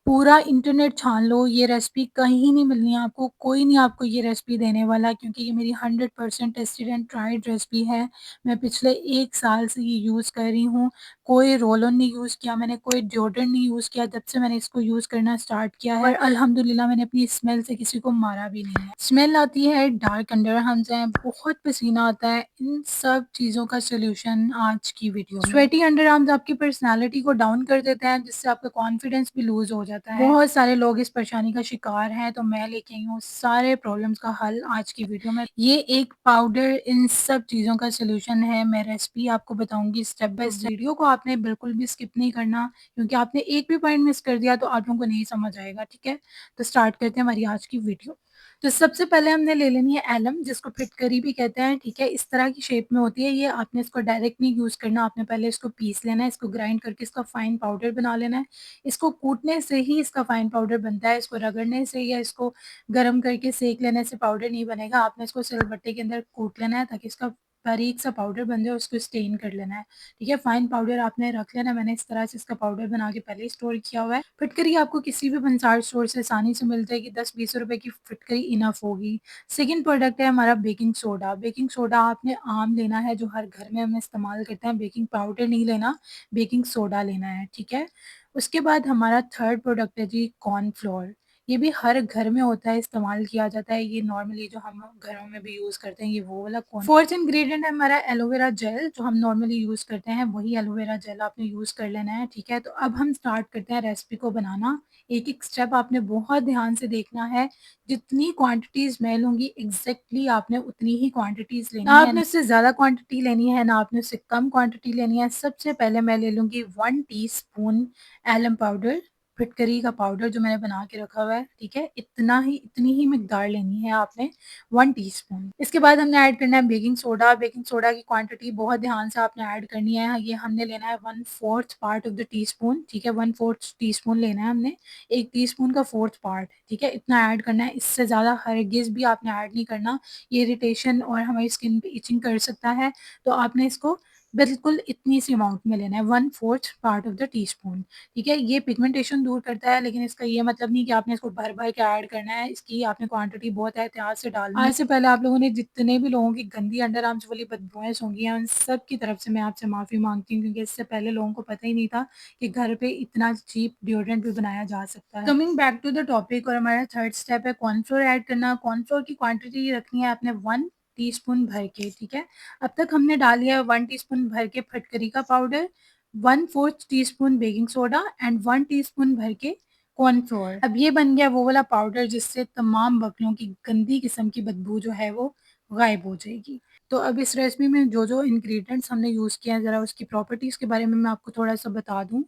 पूरा इंटरनेट छान लो, ये रेसिपी कहीं नहीं मिलनी है आपको, कोई नहीं आपको ये रेसिपी देने वाला क्योंकि ये मेरी 100% टेस्टेड एंड ट्राइड रेसिपी है। मैं पिछले 1 साल से ये यूज़ कर रही हूँ। कोई रोल ऑन नहीं यूज़ किया मैंने, कोई डिओड्रेंट नहीं यूज़ किया जब से मैंने इसको यूज़ करना स्टार्ट किया है और अल्हम्दुलिल्लाह मैंने अपनी स्मेल से किसी को मारा भी नहीं है। स्मेल आती है, डार्क अंडर आर्म्स हैं, बहुत पसीना आता है, इन सब चीज़ों का सॉल्यूशन आज की वीडियो में। स्वेटी अंडर आर्म्स आपकी पर्सनैलिटी को डाउन कर देते हैं जिससे आपका कॉन्फिडेंस भी लूज़ हो जाता है। बहुत सारे लोग इस परेशानी का शिकार हैं तो मैं लेके आई हूँ सारे प्रॉब्लम्स का हल आज की वीडियो में। ये एक पाउडर इन सब चीज़ों का सॉल्यूशन है। मैं रेसिपी आपको बताऊंगी स्टेप बाय स्टेप। वीडियो को आपने बिल्कुल भी स्किप नहीं करना क्योंकि आपने एक भी पॉइंट मिस कर दिया तो आप लोगों को नहीं समझ आएगा, ठीक है? तो स्टार्ट करते हैं हमारी आज की वीडियो। तो सबसे पहले हमने ले लेनी है एलम जिसको फिटकरी भी कहते हैं, ठीक है? इस तरह की शेप में होती है ये। आपने इसको डायरेक्ट नहीं यूज़ करना, आपने पहले इसको पीस लेना है, इसको ग्राइंड करके इसका फाइन पाउडर बना लेना है। इसको कूटने से ही इसका फाइन पाउडर बनता है, इसको रगड़ने से या इसको गर्म करके सेक लेने से पाउडर नहीं बनेगा। आपने इसको सिलबट्टे के अंदर कूट लेना है ताकि इसका बारीक सा पाउडर बन जाए, उसको स्टेन कर लेना है, ठीक है? फाइन पाउडर आपने रख लेना है। मैंने इस तरह से इसका पाउडर बना के पहले ही स्टोर किया हुआ है। फिटकरी आपको किसी भी भंसार स्टोर से आसानी से मिल जाएगी, 10-20 रुपए की फिटकरी इनफ होगी। सेकंड प्रोडक्ट है हमारा बेकिंग सोडा। बेकिंग सोडा आपने आम लेना है जो हर घर में हम इस्तेमाल करते हैं, बेकिंग पाउडर नहीं लेना, बेकिंग सोडा लेना है, ठीक है? उसके बाद हमारा थर्ड प्रोडक्ट है जी कॉर्नफ्लोर। ये भी हर घर में होता है, इस्तेमाल किया जाता है। ये नॉर्मली जो हम घरों में भी यूज़ करते हैं ये वो वाला कॉर्न। फोर्थ इंग्रेडिएंट है हमारा एलोवेरा जेल, जो हम नॉर्मली यूज़ करते हैं वही एलोवेरा जेल आपने यूज़ कर लेना है, ठीक है? तो अब हम स्टार्ट करते हैं रेसिपी को बनाना। एक-एक स्टेप आपने बहुत ध्यान से देखना है। जितनी क्वांटिटीज़ मैं लूँगी एग्ज़ैक्टली आपने उतनी ही क्वांटिटीज़ लेनी है। ना आपने उससे ज़्यादा क्वांटिटी लेनी है, ना आपने उससे कम क्वांटिटी लेनी है। सबसे पहले मैं ले लूँगी 1 टीस्पून एलम पाउडर, फिटकरी का पाउडर जो मैंने बना के रखा हुआ है, ठीक है? इतनी ही मिकदार लेनी है आपने, 1 टीस्पून। इसके बाद हमने ऐड करना है बेकिंग सोडा। बेकिंग सोडा की क्वांटिटी बहुत ध्यान से आपने ऐड करनी है। ये हमने लेना है 1/4 पार्ट ऑफ द टीस्पून, ठीक है? 1/4 टीस्पून लेना है हमने, 1 टीस्पून का 4th पार्ट, ठीक है? इतना ऐड करना है, इससे ज़्यादा हरगिज़ भी आपने ऐड नहीं करना। ये इरिटेशन और हमारी स्किन पे इचिंग कर सकता है, तो आपने इसको बिल्कुल इतनी सी अमाउंट में लेना है, 1/4 पार्ट ऑफ द टीस्पून, ठीक है? ये पिगमेंटेशन दूर करता है लेकिन इसका ये मतलब नहीं कि आपने इसको भर-भर के ऐड करना है। इसकी आपने क्वांटिटी बहुत एहतियात से डालनी है। आज से पहले आप लोगों ने जितने भी लोगों की गंदी अंडर आर्म्स वाली बदबुएँ सूंघी हैं, उन सब की तरफ से मैं आपसे माफ़ी माँगती हूँ क्योंकि इससे पहले लोगों को पता ही नहीं था कि घर पे इतना चीप डिओड्रेंट भी बनाया जा सकता है। Coming back to the topic, और हमारा थर्ड स्टेप है कॉर्नफ्लोर ऐड करना। कॉर्नफ्लोर की क्वांटिटी रखनी है आपने 1 टीस्पून भर के, ठीक है? अब तक हमने डाल लिया है 1 टीस्पून भर के फिटकरी का powder, 1/4 teaspoon baking soda and 1 teaspoon भर के कॉर्नफ्लोर। अब ये बन गया वो वाला पाउडर जिससे तमाम बकरियों की गंदी किस्म की बदबू जो है वो गायब हो जाएगी। तो अब इस रेसिपी में जो-जो इंग्रीडिएंट्स हमने यूज़ किए हैं ज़रा उसकी प्रॉपर्टीज़ के बारे में मैं आपको थोड़ा-सा बता दूँ।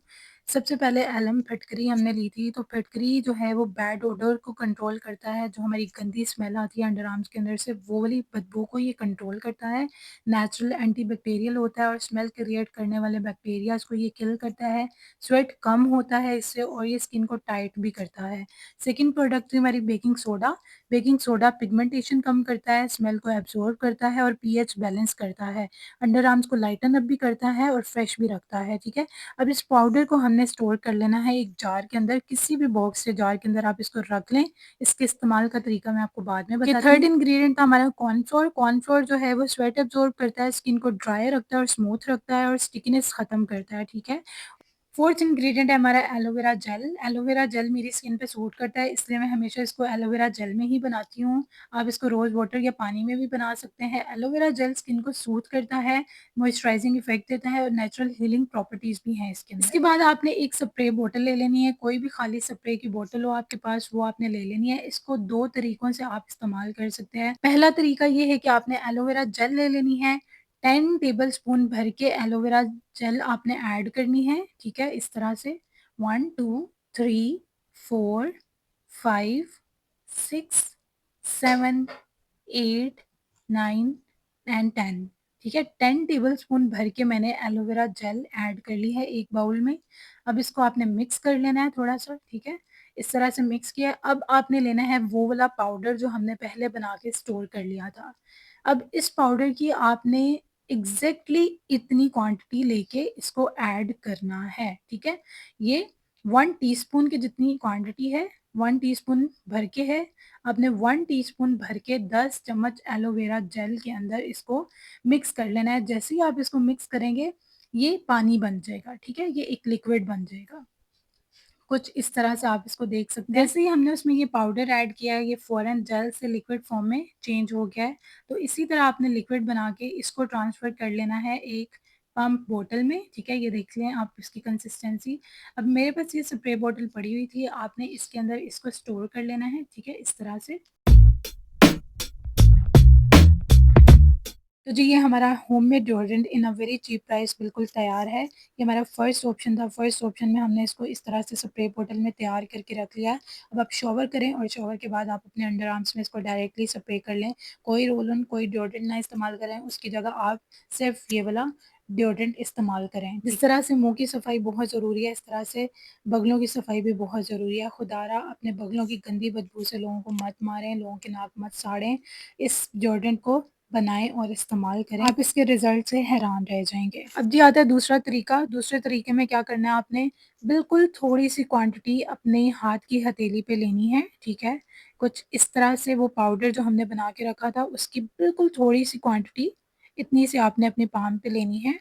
सबसे पहले एलम फिटकरी हमने ली थी, तो फिटकरी जो है वो बैड ओडोर को कंट्रोल करता है, जो हमारी गंदी स्मेल आती है अंडर आर्म्स के अंदर से वो वाली बदबू को ये कंट्रोल करता है। नेचुरल एंटीबैक्टीरियल होता है और स्मेल क्रिएट करने वाले बैक्टीरियाज़ को ये किल करता है। स्वेट कम होता है इससे और ये स्किन को टाइट भी करता है। सेकंड प्रोडक्ट थी हमारी baking soda. Baking soda pigmentation कम करता है, स्मेल को एब्ज़ॉर्ब करता है और पीएच बैलेंस करता है। अंडर आर्म्स को लाइटन अप भी करता है और फ्रेश भी रखता है, ठीक है? अब इस पाउडर को हमने स्टोर कर लेना है एक जार के अंदर, किसी भी बॉक्स या जार के अंदर आप इसको रख लें। इसके इस्तेमाल का तरीका मैं आपको बाद में बताती हूँ। थर्ड इंग्रेडिएंट था हमारा कॉर्नफ्लोर। कॉर्नफ्लोर जो है वो स्वेट एब्ज़ॉर्ब करता है, स्किन को ड्राई रखता है और स्मूथ रखता है और स्टिकीनेस खत्म करता है, ठीक है? फोर्थ इंग्रेडिएंट है हमारा एलोवेरा जेल। एलोवेरा जेल मेरी स्किन पे सूट करता है इसलिए मैं हमेशा इसको एलोवेरा जेल में ही बनाती हूँ। आप इसको रोज़ वाटर या पानी में भी बना सकते हैं। एलोवेरा जेल स्किन को सूट करता है, मॉइस्चराइजिंग इफेक्ट देता है और नेचुरल हीलिंग प्रॉपर्टीज़ भी हैं इसके अंदर। इसके बाद आपने एक स्प्रे बोतल ले लेनी है, कोई भी खाली स्प्रे की बोतल हो आपके पास वो आपने ले लेनी है। इसको 2 तरीकों से आप इस्तेमाल कर सकते हैं। पहला तरीका ये है कि आपने एलोवेरा जेल ले लेनी है, 10 टेबलस्पून भर के एलोवेरा जेल आपने ऐड करनी है, ठीक है? इस तरह से 1, 2, 3, 4, 5, 6, 7, 8, 9 एंड 10, ठीक है? 10 टेबलस्पून भर के मैंने एलोवेरा जेल ऐड कर ली है एक बाउल में। अब इसको आपने मिक्स कर लेना है थोड़ा-सा, ठीक है? इस तरह से मिक्स किया। अब आपने लेना है वो वाला पाउडर जो हमने पहले बना के स्टोर कर लिया था। अब इस पाउडर की आपने एग्ज़ैक्टली इतनी क्वांटिटी लेके इसको ऐड करना है, ठीक है? ये 1 टीस्पून की जितनी क्वांटिटी है, 1 टीस्पून भर के है, आपने 1 टीस्पून भर के 10 चम्मच एलोवेरा जेल के अंदर इसको मिक्स कर लेना है। जैसे ही आप इसको मिक्स करेंगे, ये पानी बन जाएगा, ठीक है? ये एक लिक्विड बन जाएगा। कुछ इस तरह से आप इसको देख सकते हैं। जैसे ही हमने उसमें ये पाउडर ऐड किया है, ये फ़ौरन जेल से लिक्विड फॉर्म में चेंज हो गया है। तो इसी तरह आपने लिक्विड बना के इसको ट्रांसफ़र कर लेना है एक पंप बॉटल में, ठीक है? ये देख लें आप इसकी कंसिस्टेंसी। अब मेरे पास ये स्प्रे बॉटल पड़ी हुई थी, आपने इसके अंदर इसको स्टोर कर लेना है, ठीक है? इस तरह से। तो जी ये हमारा homemade deodorant in a very cheap price बिल्कुल तैयार है। ये हमारा फर्स्ट ऑप्शन था। फर्स्ट ऑप्शन में हमने इसको इस तरह से स्प्रे बॉटल में तैयार करके रख लिया है। अब आप शॉवर करें और शॉवर के बाद आप अपने अंडर आर्म्स में इसको डायरेक्टली स्प्रे कर लें। कोई रोल ऑन, कोई डिओड्रेंट ना इस्तेमाल करें, उसकी जगह आप सिर्फ ये वाला डिओड्रेंट इस्तेमाल करें। जिस तरह से मुँह की सफाई बहुत ज़रूरी है, इस तरह से बगलों की सफाई भी बहुत ज़रूरी है। खुदारा अपने बगलों की गंदी बदबू से लोगों को मत मारें, लोगों की नाक मत साड़ें। इस डिओड्रेंट को बनाएँ और इस्तेमाल करें, आप इसके रिज़ल्ट से हैरान रह जाएँगे। अब जी आता है दूसरा तरीका। दूसरे तरीके में क्या करना है आपने, बिल्कुल थोड़ी-सी क्वांटिटी अपने हाथ की हथेली पे लेनी है, ठीक है? कुछ इस तरह से वो पाउडर जो हमने बना के रखा था, उसकी बिल्कुल थोड़ी-सी क्वांटिटी, इतनी सी आपने अपने पाम पे लेनी है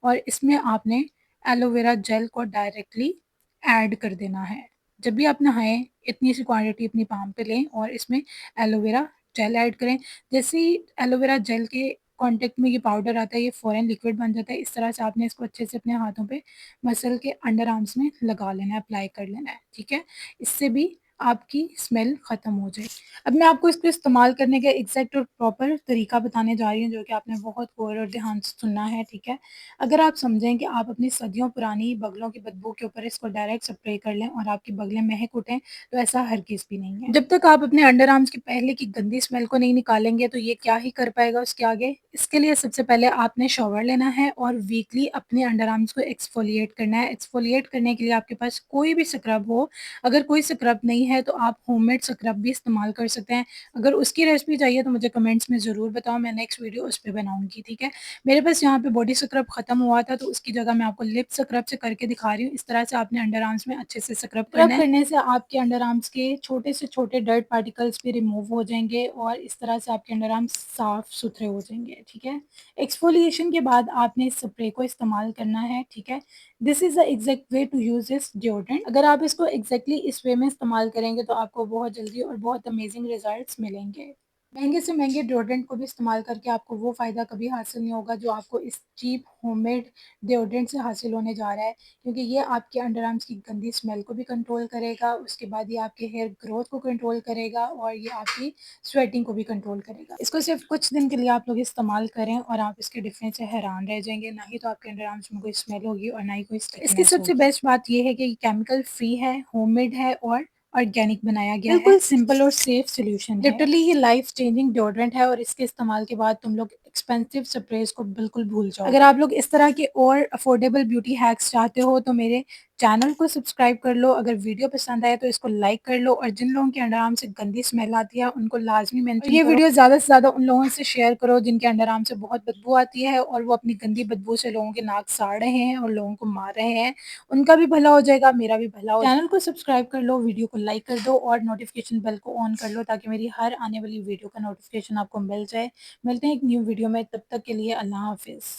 और इसमें आपने एलोवेरा जेल को डायरेक्टली ऐड कर देना है। जब भी आप नहाएँ, इतनी सी क्वांटिटी अपनी पाम पे लें और इसमें एलोवेरा जेल ऐड करें। जैसे ही एलोवेरा जेल के कॉन्टैक्ट में ये पाउडर आता है, ये फ़ौरन लिक्विड बन जाता है। इस तरह से आपने इसको अच्छे से अपने हाथों पे मसल के अंडर आर्म्स में लगा लेना है, अप्लाई कर लेना है, ठीक है? इससे भी आपकी स्मेल ख़त्म हो जाएगी। अब मैं आपको इसको इस्तेमाल करने का एग्ज़ैक्ट और प्रॉपर तरीका बताने जा रही हूँ, जो कि आपने बहुत गौर और ध्यान से सुनना है, ठीक है? अगर आप समझें कि आप अपनी सदियों पुरानी बगलों की बदबू के ऊपर इसको डायरेक्ट स्प्रे कर लें और आपकी बगलें महक उठें, तो ऐसा हरगिज़ भी नहीं है। जब तक आप अपने अंडर आर्म्स की पहले की गंदी स्मेल को नहीं निकालेंगे, तो ये क्या ही कर पाएगा उसके आगे। इसके लिए सबसे पहले आपने शॉवर लेना है और वीकली अपने अंडर आर्म्स को एक्सफोलिएट करना है। एक्सफोलिएट करने के लिए आपके पास कोई भी स्क्रब हो, अगर कोई स्क्रब नहीं है तो आप होममेड स्क्रब भी इस्तेमाल कर सकते हैं। अगर उसकी रेसिपी चाहिए तो मुझे कमेंट्स में ज़रूर बताओ, मैं नेक्स्ट वीडियो उस पे बनाऊँगी, ठीक है? मेरे पास यहाँ पे बॉडी स्क्रब खत्म हुआ था, तो उसकी जगह मैं आपको लिप स्क्रब से करके दिखा रही हूँ। इस तरह से आपने अंडर आर्म्स में अच्छे से स्क्रब करना है। करने से आपके अंडर आर्म्स के छोटे से छोटे डर्ट पार्टिकल्स भी रिमूव हो जाएँगे और इस तरह से आपके अंडर आर्म्स साफ-सुथरे हो जाएँगे, ठीक है? एक्सफोलिएशन के बाद आपने इस स्प्रे को इस्तेमाल करना है, ठीक है? This is the exact way to use this deodorant. अगर आप इसको एग्ज़ैक्टली इस वे में इस्तेमाल करेंगे, तो आपको बहुत जल्दी और बहुत अमेज़िंग रिज़ल्ट्स मिलेंगे। महँगे से महँगे डिओड्रेंट को भी इस्तेमाल करके आपको वो फ़ायदा कभी हासिल नहीं होगा जो आपको इस चीप होममेड डिओड्रेंट से हासिल होने जा रहा है, क्योंकि ये आपके अंडर आर्म्स की गंदी स्मेल को भी कंट्रोल करेगा, उसके बाद ये आपके हेयर ग्रोथ को कंट्रोल करेगा और ये आपकी स्वेटिंग को भी कंट्रोल करेगा। इसको सिर्फ़ कुछ दिन के लिए आप लोग इस्तेमाल करें और आप इसके डिफ़रेंस से हैरान रह जाएँगे। ना ही तो आपके अंडर आर्म्स में कोई स्मेल होगी और ना ही कोई स्टिकीनेस होगी। इसकी सबसे बेस्ट बात ये है कि ये केमिकल फ्री है, होममेड है और ऑर्गेनिक बनाया गया है। बिल्कुल सिंपल और सेफ सॉल्यूशन है। लिटरली ये लाइफ चेंजिंग डिओड्रेंट है और इसके इस्तेमाल के बाद तुम लोग एक्सपेंसिव स्प्रेज़ को बिल्कुल भूल जाओ। अगर आप लोग इस तरह के और अफोर्डेबल ब्यूटी हैक्स चाहते हो तो मेरे चैनल को सब्सक्राइब कर लो। अगर वीडियो पसंद आए तो इसको लाइक कर लो और जिन लोगों के अंडर आर्म से गंदी स्मेल आती है उनको लाज़मी मेंशन करो। ये वीडियो ज़्यादा से ज़्यादा उन लोगों से शेयर करो जिनके अंडर आर्म से बहुत बदबू आती है और वो अपनी गंदी बदबू से लोगों के नाक साड़ रहे हैं और लोगों को मार रहे हैं। उनका भी भला हो जाएगा, मेरा भी भला हो जाएगा। चैनल को सब्सक्राइब कर लो, वीडियो को लाइक कर दो और नोटिफ़िकेशन बेल को ऑन कर लो ताकि मेरी हर आने वाली वीडियो का नोटिफ़िकेशन आपको मिल जाए। मिलते हैं एक न्यू वीडियो में, तब तक के लिए अल्लाह हाफ़िज़।